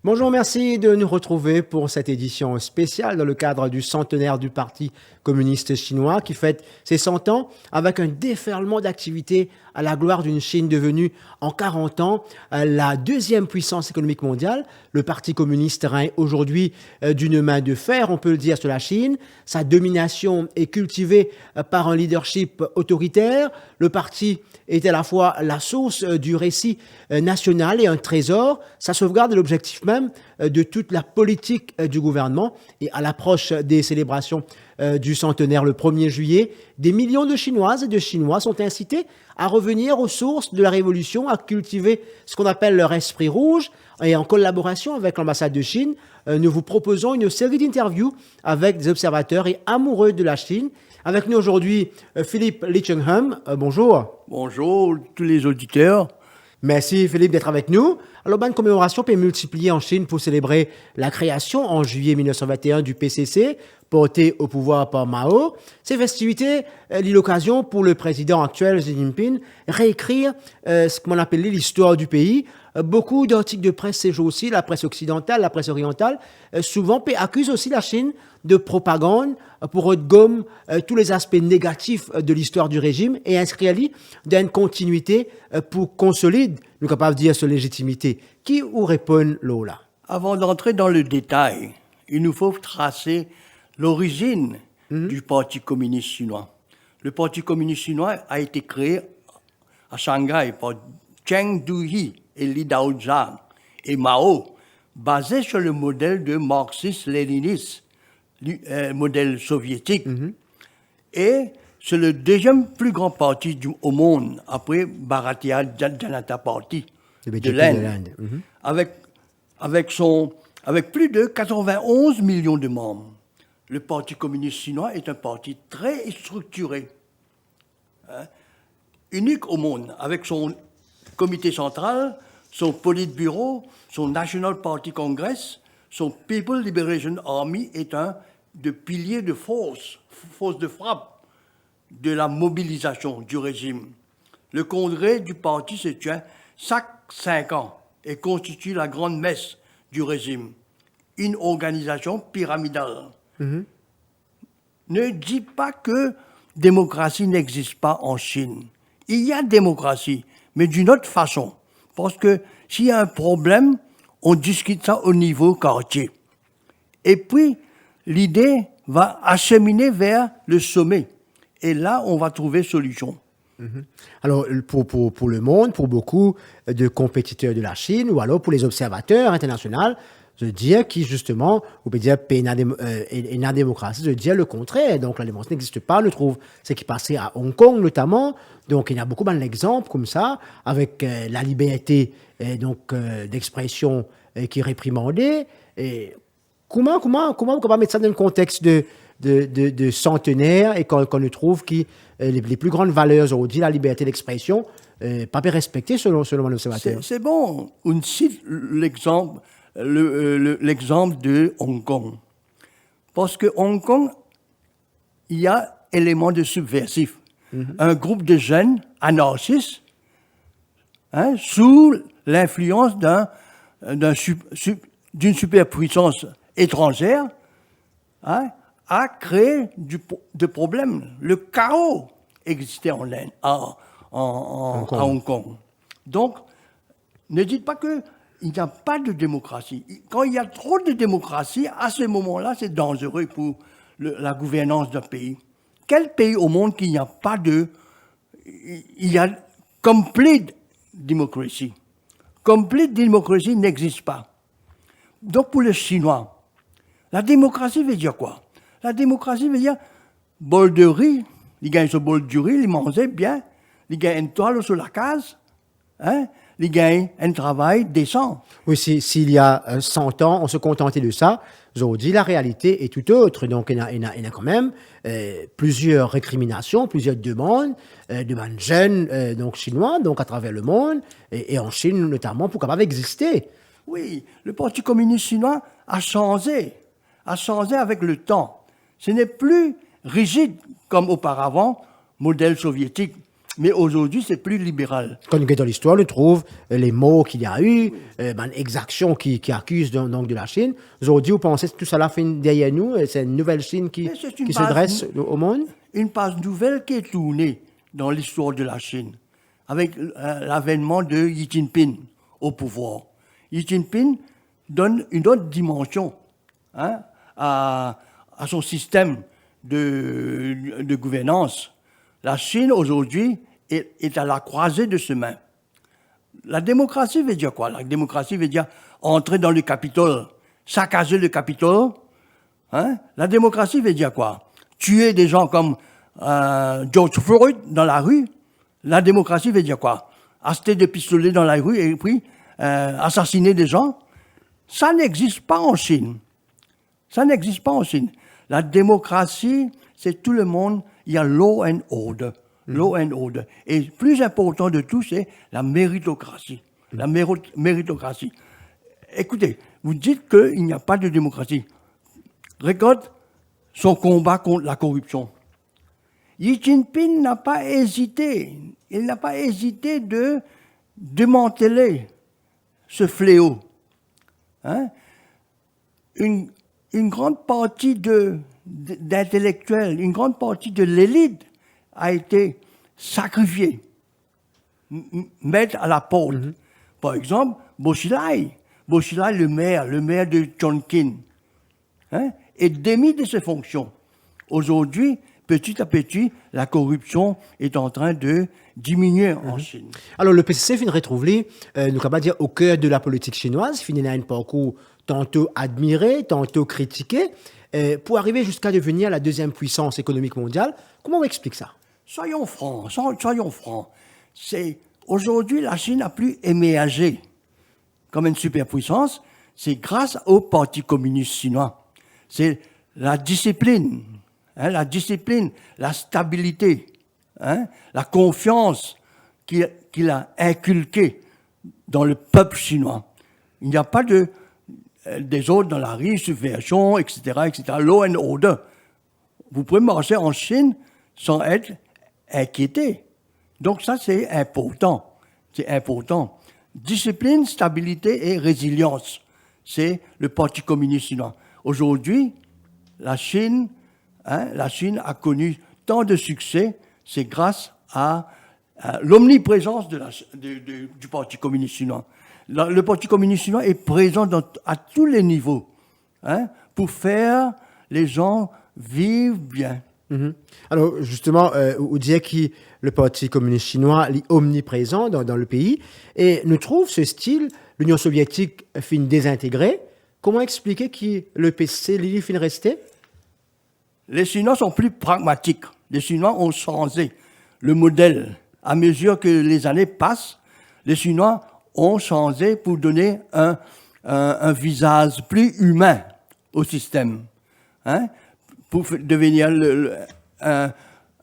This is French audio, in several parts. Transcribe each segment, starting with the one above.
Bonjour, merci de nous retrouver pour cette édition spéciale dans le cadre du centenaire du Parti communiste chinois qui fête ses 100 ans avec un déferlement d'activités à la gloire d'une Chine devenue en 40 ans la deuxième puissance économique mondiale. Le Parti communiste règne aujourd'hui d'une main de fer, on peut le dire, sur la Chine. Sa domination est cultivée par un leadership autoritaire. Le parti est à la fois la source du récit national et un trésor. Sa sauvegarde est l'objectif même de toute la politique du gouvernement. Et à l'approche des célébrations du centenaire le 1er juillet, des millions de Chinoises et de Chinois sont incités à revenir aux sources de la Révolution, à cultiver ce qu'on appelle leur esprit rouge. Et en collaboration avec l'ambassade de Chine, nous vous proposons une série d'interviews avec des observateurs et amoureux de la Chine. Avec nous aujourd'hui, Philippe Lee-Chung-hum. Bonjour. Bonjour tous les auditeurs. Merci Philippe d'être avec nous. Alors, une commémoration peut multiplier en Chine pour célébrer la création en juillet 1921 du PCC, porté au pouvoir par Mao. Ces festivités lient l'occasion pour le président actuel Xi Jinping réécrire ce qu'on appelle l'histoire du pays. Beaucoup d'articles de presse ces jours-ci, la presse occidentale, la presse orientale, souvent accusent aussi la Chine de propagande pour gomme tous les aspects négatifs de l'histoire du régime et inscrire d'une continuité pour consolider, nous capables de dire, sa légitimité. Qui ou répond là? Avant d'entrer dans le détail, il nous faut tracer l'origine du Parti communiste chinois. Le Parti communiste chinois a été créé à Shanghai par Cheng Du-yi et Li Daozhang et Mao, basé sur le modèle de marxiste-léniniste, modèle soviétique. Et c'est le deuxième plus grand parti au monde, après Bharatiya Janata Party de l'Inde, avec plus de 91 millions de membres. Le Parti communiste chinois est un parti très structuré, unique au monde, avec son comité central, son politburo, son National Party Congress, son People Liberation Army est un de piliers de force de frappe de la mobilisation du régime. Le congrès du parti se tient chaque 5 ans et constitue la grande messe du régime, une organisation pyramidale. Ne dis pas que démocratie n'existe pas en Chine. Il y a démocratie, mais d'une autre façon. Parce que s'il y a un problème, on discute ça au niveau quartier. Et puis, l'idée va acheminer vers le sommet. Et là, on va trouver solution. Alors, pour le monde, pour beaucoup de compétiteurs de la Chine, ou alors pour les observateurs internationaux, de dire qui, justement, on peut dire une démocratie, de dire le contraire. Donc, la démocratie n'existe pas, on trouve ce qui passait à Hong Kong, notamment. Donc, il y a beaucoup d'exemples comme ça, avec la liberté d'expression qui est réprimandée. Et comment on peut mettre ça dans le contexte de centenaire et qu'on trouve que les plus grandes valeurs aujourd'hui, la liberté d'expression, pas bien respectée selon l'observateur? C'est bon. On cite l'exemple de Hong Kong. Parce que Hong Kong, il y a élément de subversif. Un groupe de jeunes anarchistes, sous l'influence d'une superpuissance étrangère, a créé des problèmes. Le chaos existait à Hong Kong. Donc, ne dites pas qu'il n'y a pas de démocratie. Quand il y a trop de démocratie, à ce moment-là, c'est dangereux pour la gouvernance d'un pays. Quel pays au monde qu'il n'y a pas de... Il y a complete démocratie. Complete démocratie n'existe pas. Donc, pour les Chinois, la démocratie veut dire quoi? La démocratie veut dire bol de riz, ils gagnent ce bol de riz, ils mangent bien, ils gagnent une toile sur la case, ils gagnent un travail décent. Oui, s'il y a 100 ans, on se contentait de ça. Aujourd'hui, la réalité est tout autre. Donc, il y a quand même plusieurs récriminations, plusieurs demandes jeunes donc chinois, donc à travers le monde, et en Chine notamment, pour capable exister. Oui, le Parti communiste chinois a changé avec le temps. Ce n'est plus rigide comme auparavant, modèle soviétique, mais aujourd'hui c'est plus libéral. Quand on regarde dans l'histoire, on trouve les mots qu'il y a eu, exactions qui accusent donc de la Chine. Aujourd'hui, vous pensez que tout ça là fait derrière nous, et c'est une nouvelle Chine qui se dresse au monde? Une page nouvelle qui est tournée dans l'histoire de la Chine, avec l'avènement de Xi Jinping au pouvoir. Xi Jinping donne une autre dimension à son système de gouvernance. La Chine, aujourd'hui, est à la croisée de chemins. La démocratie veut dire quoi? La démocratie veut dire entrer dans le Capitole, saccager le Capitole. La démocratie veut dire quoi? Tuer des gens comme George Floyd dans la rue. La démocratie veut dire quoi? Acheter des pistolets dans la rue et puis assassiner des gens. Ça n'existe pas en Chine. Ça n'existe pas en Chine. La démocratie, c'est tout le monde. Il y a law and order. Law and order. Et le plus important de tout, c'est la méritocratie. La méritocratie. Écoutez, vous dites qu'il n'y a pas de démocratie. Regarde son combat contre la corruption. Xi Jinping n'a pas hésité. Il n'a pas hésité de démanteler ce fléau. Une grande partie d'intellectuels, une grande partie de l'élite a été sacrifiée, mettre à la porte. Par exemple, Bo Xilai, le maire de Chongqing, est démis de ses fonctions. Aujourd'hui, petit à petit, la corruption est en train de diminuer en Chine. Alors, le PCC finit retrouver, nous pouvons dire, au cœur de la politique chinoise, finit un parcours tantôt admiré, tantôt critiqué, pour arriver jusqu'à devenir la deuxième puissance économique mondiale. Comment on explique ça? Soyons francs. Aujourd'hui, la Chine n'a plus émergé comme une superpuissance. C'est grâce au Parti communiste chinois. C'est la discipline, la stabilité, la confiance qu'il a inculquée dans le peuple chinois. Il n'y a pas des autres dans la rue, subversion, etc., law and order. Vous pouvez marcher en Chine sans être inquiété. Donc ça, c'est important. C'est important. Discipline, stabilité et résilience. C'est le Parti communiste chinois. Aujourd'hui, la Chine a connu tant de succès, c'est grâce à l'omniprésence du Parti communiste chinois. Le Parti communiste chinois est présent à tous les niveaux pour faire les gens vivre bien. Alors, justement, vous disiez que le Parti communiste chinois est omniprésent dans le pays, et nous trouve ce style, l'Union soviétique fin désintégrée. Comment expliquer que le PCC fin resté? Les Chinois sont plus pragmatiques. Les Chinois ont changé le modèle. À mesure que les années passent, les Chinois ont changé pour donner un visage plus humain au système. Pour devenir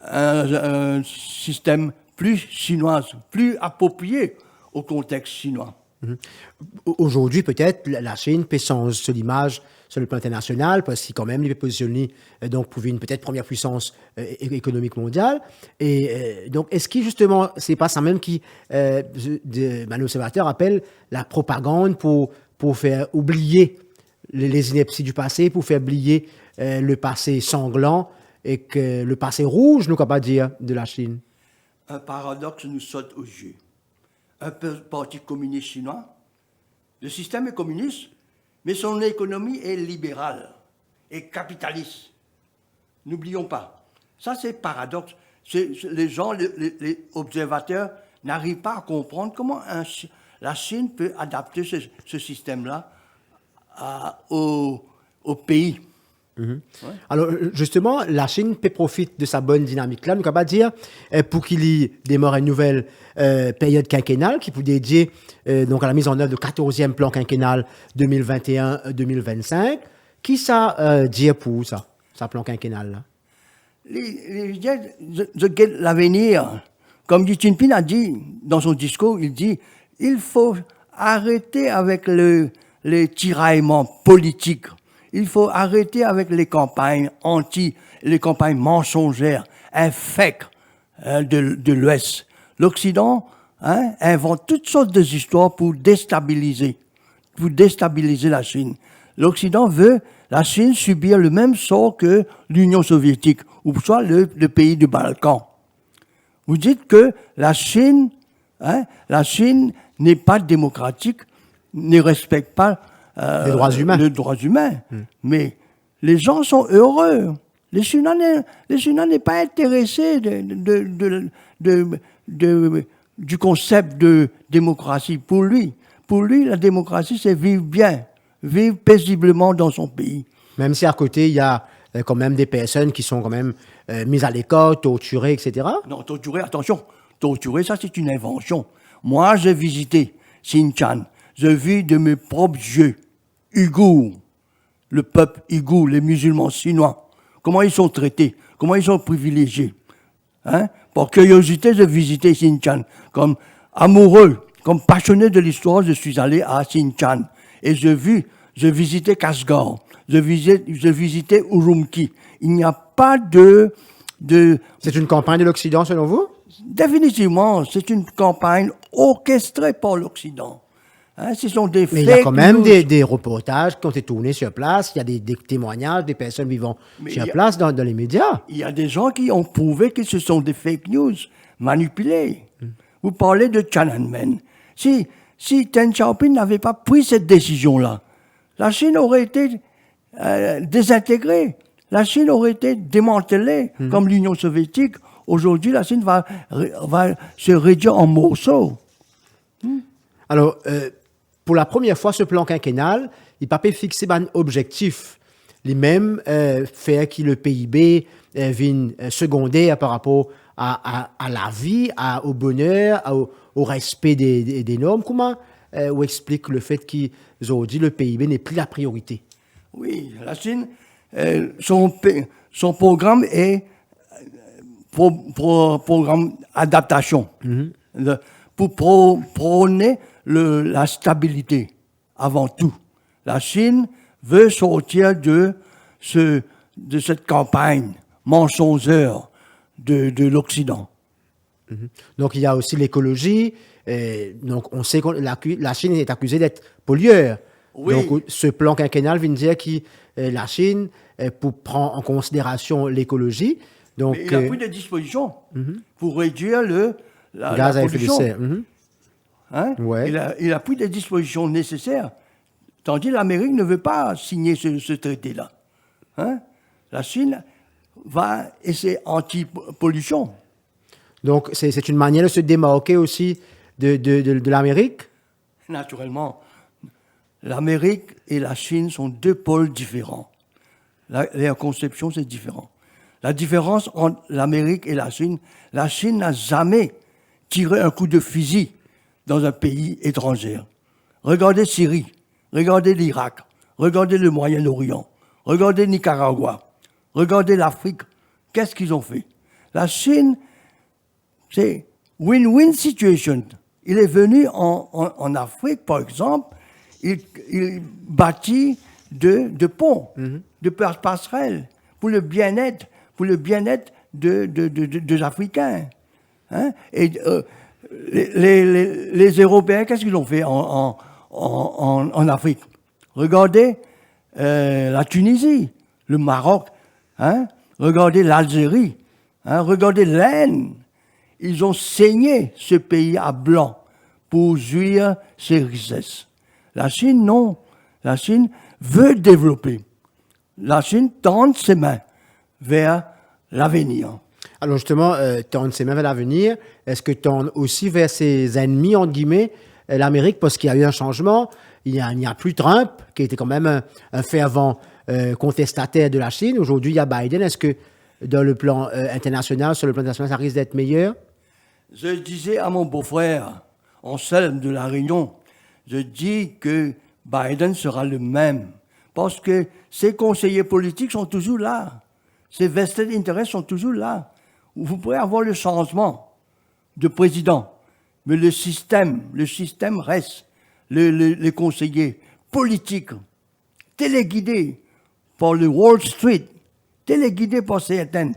un système plus chinois, plus approprié au contexte chinois. Aujourd'hui, peut-être, la Chine peut changer l'image sur le plan international, parce qu'il quand même, il est positionné donc, pour une peut-être première puissance économique mondiale. Et donc, est-ce que justement, c'est pas ça même qui, l'observateur appelle la propagande pour faire oublier les inepties du passé, pour faire oublier le passé sanglant et que le passé rouge, nous, qu'on pas dire, de la Chine? Un paradoxe nous saute aux yeux. Un parti communiste chinois, le système est communiste, mais son économie est libérale et capitaliste. N'oublions pas. Ça, c'est paradoxe. Les gens, les observateurs n'arrivent pas à comprendre comment la Chine peut adapter ce système-là au pays. Ouais. Alors, justement, la Chine peut profiter de sa bonne dynamique-là. Nous, on va dire, pour qu'il y démarre une nouvelle période quinquennale qui peut dédier donc à la mise en œuvre du 14e plan quinquennal 2021-2025. Qui ça dit pour ça plan quinquennal-là? L'avenir, comme Xi Jinping a dit dans son discours, il dit il faut arrêter avec les tiraillements politiques. Il faut arrêter avec les campagnes les campagnes mensongères, infectes de l'Ouest. L'Occident invente toutes sortes d'histoires pour déstabiliser la Chine. L'Occident veut la Chine subir le même sort que l'Union soviétique, ou soit le pays du Balkan. Vous dites que la Chine n'est pas démocratique, ne respecte pas les droits humains. Les droits humains. Mais les gens sont heureux. Les Chinois n'est pas intéressés du concept de démocratie. Pour lui, la démocratie, c'est vivre bien, vivre paisiblement dans son pays. Même si à côté, il y a quand même des personnes qui sont quand même mises à l'écart, torturées, etc. Non, torturées, attention. Torturées, ça, c'est une invention. Moi, j'ai visité Xinjiang. J'ai vu de mes propres yeux Ouïghours, le peuple ouïghour, les musulmans chinois, comment ils sont traités, comment ils sont privilégiés. Par curiosité, j'ai visité Xinjiang. Comme amoureux, comme passionné de l'histoire, je suis allé à Xinjiang. Et j'ai visité Kashgar, j'ai visité Urumqi. Il n'y a pas de... C'est une campagne de l'Occident, selon vous? Définitivement, c'est une campagne orchestrée par l'Occident. Ce sont des Mais il y a quand même des reportages qui ont été tournés sur place, il y a des témoignages des personnes vivant sur place dans les médias. Il y a des gens qui ont prouvé que ce sont des fake news manipulées. Vous parlez de Tiananmen. Si Deng Xiaoping n'avait pas pris cette décision-là, la Chine aurait été désintégrée. La Chine aurait été démantelée comme l'Union soviétique. Aujourd'hui, la Chine va se réduire en morceaux. Alors, pour la première fois, ce plan quinquennal, il n'a pas fixé un objectif. Les mêmes faire que le PIB vienne seconder par rapport à la vie, au bonheur, au respect des normes. Comment on explique le fait qu'aujourd'hui, le PIB n'est plus la priorité? Oui, la Chine, son programme est programme adaptation. Pour prôner la stabilité, avant tout. La Chine veut sortir de cette campagne mensongère de l'Occident. Donc, il y a aussi l'écologie. Donc, on sait que la Chine est accusée d'être pollueur. Oui. Donc, ce plan quinquennal vient dire que la Chine, pour prendre en considération l'écologie... Donc, mais il a pris des dispositions pour réduire la gaz à effet de pollution. serre. Ouais. Il a pris des dispositions nécessaires. Tandis que l'Amérique ne veut pas signer ce traité-là. La Chine va essayer anti-pollution. Donc, c'est une manière de se démarquer aussi de l'Amérique? Naturellement. L'Amérique et la Chine sont deux pôles différents. La conception, c'est différent. La différence entre l'Amérique et la Chine n'a jamais tiré un coup de fusil dans un pays étranger. Regardez Syrie, regardez l'Irak, regardez le Moyen-Orient, regardez Nicaragua, regardez l'Afrique. Qu'est-ce qu'ils ont fait? La Chine, c'est win-win situation. Il est venu en Afrique, par exemple, il bâtit de ponts, de passerelles pour le bien-être des Africains. Et les Européens, qu'est-ce qu'ils ont fait en Afrique? Regardez la Tunisie, le Maroc, regardez l'Algérie, regardez l'Inde. Ils ont saigné ce pays à blanc pour jouir ses richesses. La Chine, non. La Chine veut développer. La Chine tend ses mains vers l'avenir. Alors justement, tendre ses mains vers l'avenir, est-ce que tendre aussi vers ses ennemis, entre guillemets, l'Amérique, parce qu'il y a eu un changement, il n'y a plus Trump, qui était quand même un fervent contestataire de la Chine. Aujourd'hui, il y a Biden. Est-ce que dans le plan international, sur le plan international, ça risque d'être meilleur? Je disais à mon beau-frère, Anselme de La Réunion, je dis que Biden sera le même, parce que ses conseillers politiques sont toujours là. Ses vested interests sont toujours là. Vous pourrez avoir le changement de président, mais le système reste. Les conseillers politiques, téléguidés, par le Wall Street, téléguidés par certaines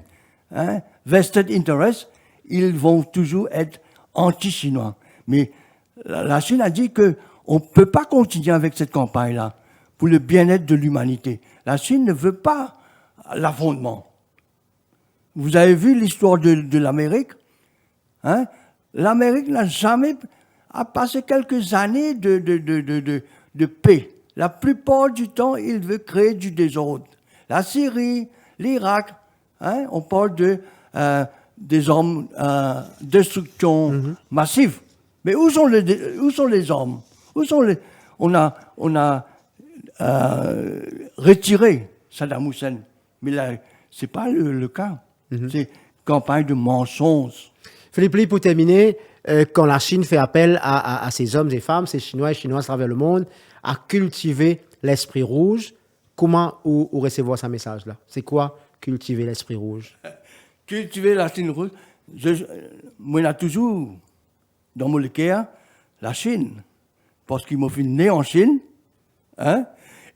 vested interests, ils vont toujours être anti-chinois. Mais la Chine a dit qu'on ne peut pas continuer avec cette campagne-là pour le bien-être de l'humanité. La Chine ne veut pas l'affrontement. Vous avez vu l'histoire de l'Amérique, hein? L'Amérique n'a jamais passé quelques années de paix. La plupart du temps, il veut créer du désordre. La Syrie, l'Irak, hein? On parle des armes de destruction massive. Mais où sont les armes? On a retiré Saddam Hussein. Mais là, ce n'est pas le cas. C'est une campagne de mensonges. Philippe Ly, pour terminer, quand la Chine fait appel à ces hommes et femmes, ces Chinois et Chinoises à travers le monde, à cultiver l'esprit rouge, comment ou recevoir ce message-là? C'est quoi cultiver l'esprit rouge? Cultiver l'esprit rouge, moi, j'ai toujours dans mon cœur la Chine, parce qu'ils m'ont fait né en Chine, hein,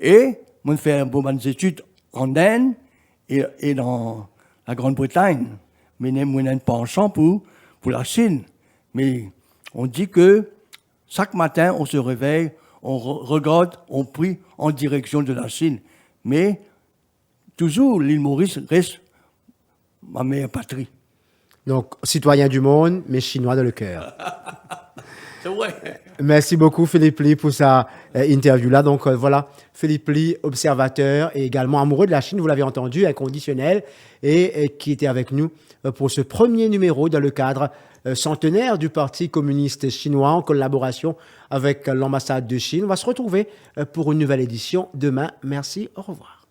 et moi, fait bonnes études en Inde et dans la Grande-Bretagne. Mais moi, j'ai un penchant pour la Chine. Mais on dit que chaque matin, on se réveille, on regarde, on prie en direction de la Chine. Mais toujours, l'île Maurice reste ma meilleure patrie. Donc, citoyen du monde, mais chinois dans le cœur. C'est vrai. Merci beaucoup, Philippe Ly, pour sa interview-là. Donc, voilà, Philippe Ly, observateur et également amoureux de la Chine, vous l'avez entendu, inconditionnel, et qui était avec nous pour ce premier numéro dans le cadre centenaire du Parti communiste chinois en collaboration avec l'ambassade de Chine. On va se retrouver pour une nouvelle édition demain. Merci, au revoir.